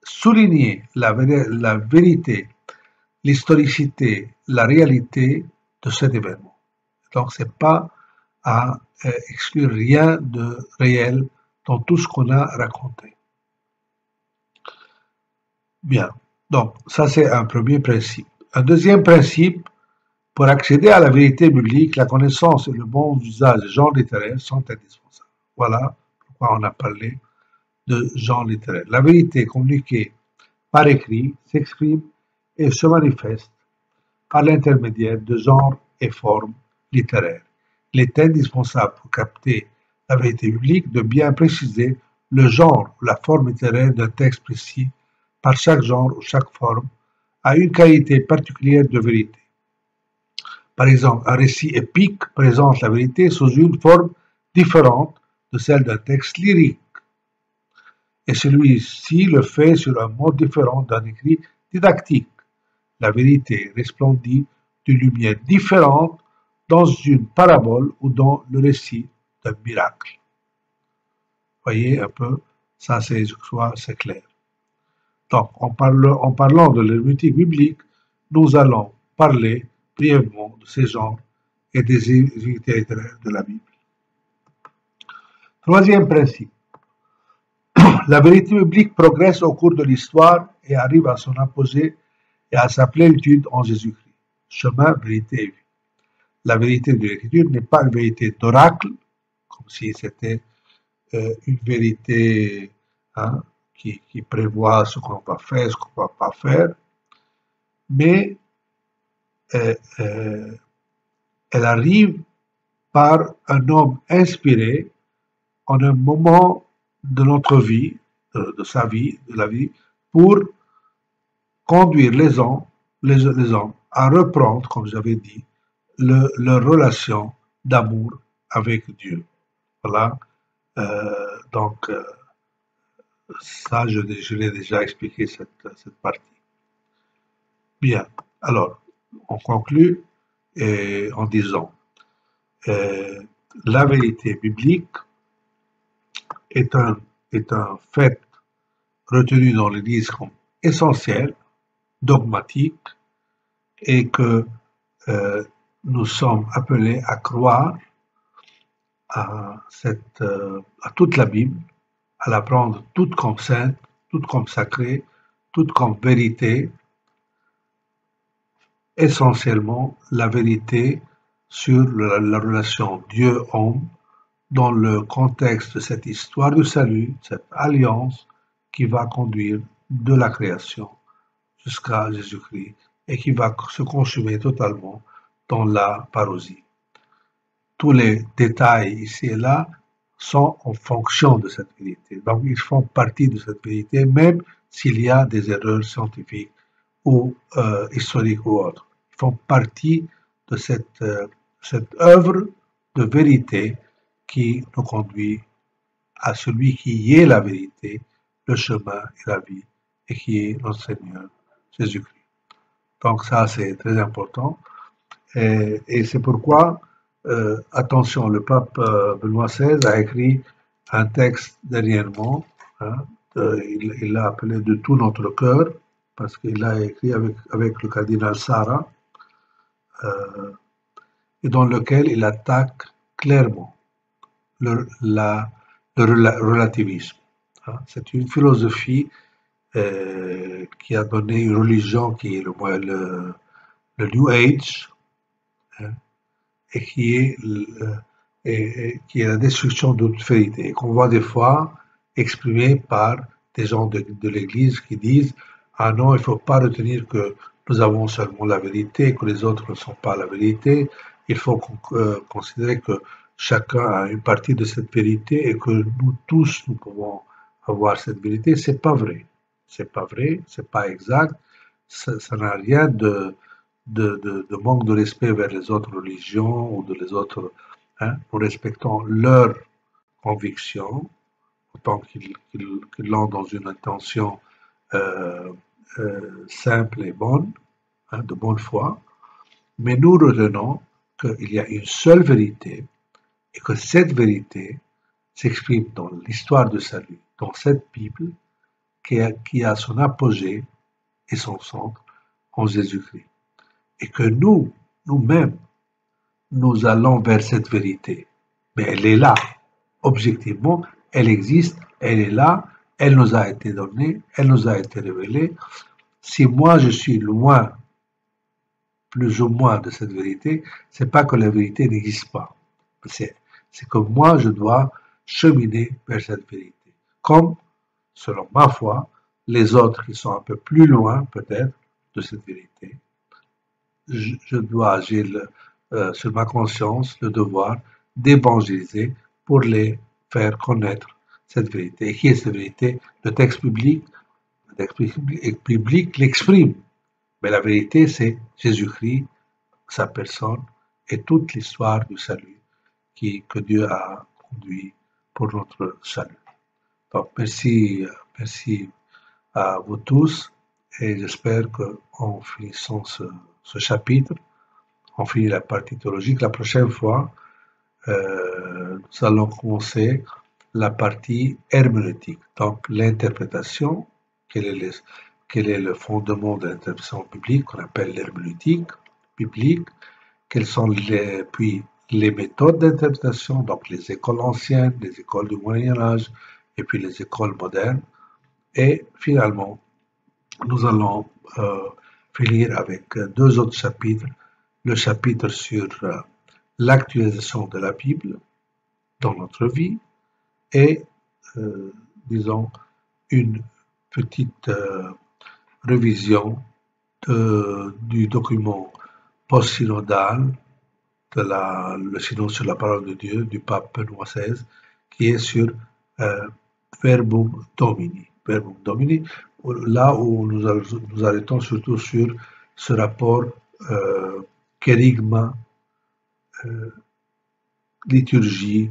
souligner la vérité, l'historicité, la réalité de cet événement. Donc, c'est pas à exclure rien de réel dans tout ce qu'on a raconté. Bien, donc ça c'est un premier principe. Un deuxième principe, pour accéder à la vérité biblique, la connaissance et le bon usage des genres littéraires sont indispensables. Voilà pourquoi on a parlé de genre littéraire. La vérité communiquée par écrit s'exprime et se manifeste par l'intermédiaire de genres et formes littéraires. Il est indispensable pour capter la vérité biblique de bien préciser le genre ou la forme littéraire d'un texte précis, par chaque genre ou chaque forme a une qualité particulière de vérité. Par exemple, un récit épique présente la vérité sous une forme différente de celle d'un texte lyrique, et celui-ci le fait sur un mode différent d'un écrit didactique. La vérité resplendit d'une lumière différente dans une parabole ou dans le récit d'un miracle. Voyez un peu, ça c'est, je crois, c'est clair. Donc, en parlant de l'hermétique biblique, nous allons parler brièvement de ces genres et des unités littéraires de la Bible. Troisième principe. La vérité biblique progresse au cours de l'histoire et arrive à son apogée et à sa plénitude en Jésus-Christ. Chemin, vérité et vie. La vérité de l'Écriture n'est pas une vérité d'oracle, comme si c'était une vérité qui prévoit ce qu'on va faire, ce qu'on ne va pas faire, mais elle arrive par un homme inspiré en un moment de notre vie, de sa vie, de la vie, pour conduire les hommes à reprendre, comme j'avais dit, leur relation d'amour avec Dieu. Voilà. Donc, ça, je l'ai déjà expliqué cette partie. Bien. Alors, on conclut en disant la vérité biblique est un fait retenu dans l'Église comme essentiel, dogmatique, et que nous sommes appelés à croire à toute la Bible, à la prendre toute comme sainte, toute comme sacrée, toute comme vérité, essentiellement la vérité sur la relation Dieu-homme dans le contexte de cette histoire du salut, cette alliance qui va conduire de la création jusqu'à Jésus-Christ et qui va se consumer totalement dans la parousie. Tous les détails ici et là sont en fonction de cette vérité. Donc, ils font partie de cette vérité, même s'il y a des erreurs scientifiques ou historiques ou autres. Ils font partie de cette œuvre de vérité qui nous conduit à celui qui est la vérité, le chemin et la vie, et qui est notre Seigneur Jésus-Christ. Donc ça, c'est très important. Et c'est pourquoi, attention, le pape Benoît XVI a écrit un texte dernièrement, hein, il l'a appelé de tout notre cœur, parce qu'il l'a écrit avec le cardinal Sarah, et dans lequel il attaque clairement le relativisme. Hein. C'est une philosophie qui a donné une religion qui est le New Age, hein, et qui est la destruction de toute vérité, et qu'on voit des fois exprimée par des gens de l'Église qui disent ah non, il ne faut pas retenir que nous avons seulement la vérité, que les autres ne sont pas la vérité, il faut considérer que chacun a une partie de cette vérité et que nous tous, nous pouvons avoir cette vérité. C'est pas vrai. C'est pas vrai, c'est pas exact, ça n'a rien de manque de respect vers les autres religions ou de les autres. Hein, nous respectons leurs convictions, autant qu'ils l'ont dans une intention simple et bonne, hein, de bonne foi, mais nous retenons qu'il y a une seule vérité et que cette vérité s'exprime dans l'histoire du salut, dans cette Bible qui a son apogée et son centre en Jésus-Christ. Et que nous-mêmes, nous allons vers cette vérité. Mais elle est là, objectivement, elle existe, elle est là, elle nous a été donnée, elle nous a été révélée. Si moi je suis loin, plus ou moins de cette vérité, c'est pas que la vérité n'existe pas. C'est que moi je dois cheminer vers cette vérité. Comme, selon ma foi, les autres qui sont un peu plus loin, peut-être, de cette vérité, je dois, sur ma conscience le devoir d'évangéliser pour les faire connaître cette vérité. Et qui est cette vérité? Le texte biblique l'exprime. Mais la vérité, c'est Jésus-Christ, sa personne et toute l'histoire du salut que Dieu a conduit pour notre salut. Donc, merci à vous tous et j'espère qu'en finissant ce chapitre, on finit la partie théologique. La prochaine fois, nous allons commencer la partie herméneutique, donc l'interprétation, quel est le fondement de l'interprétation biblique qu'on appelle l'herméneutique biblique, quelles sont puis les méthodes d'interprétation, donc les écoles anciennes, les écoles du Moyen-Âge et puis les écoles modernes. Et finalement, nous allons finir avec deux autres chapitres. Le chapitre sur l'actualisation de la Bible dans notre vie et, disons, une petite révision du document post-synodal le synode sur la parole de Dieu du pape Benoît XVI, qui est sur Verbum Domini. Verbum Domini, là où nous arrêtons surtout sur ce rapport kérygma, liturgie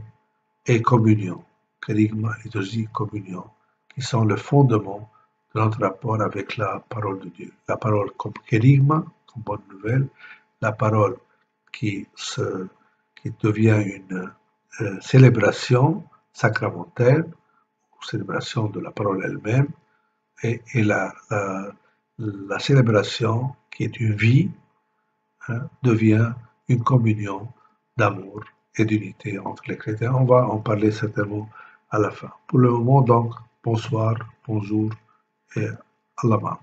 et communion. Kérygma, liturgie, communion, qui sont le fondement de notre rapport avec la parole de Dieu. La parole comme kérygma, comme bonne nouvelle, la parole qui devient une célébration sacramentelle, célébration de la parole elle-même, et la célébration qui est une vie, hein, devient une communion d'amour et d'unité entre les chrétiens. On va en parler certainement à la fin. Pour le moment, donc, bonsoir, bonjour et à la main.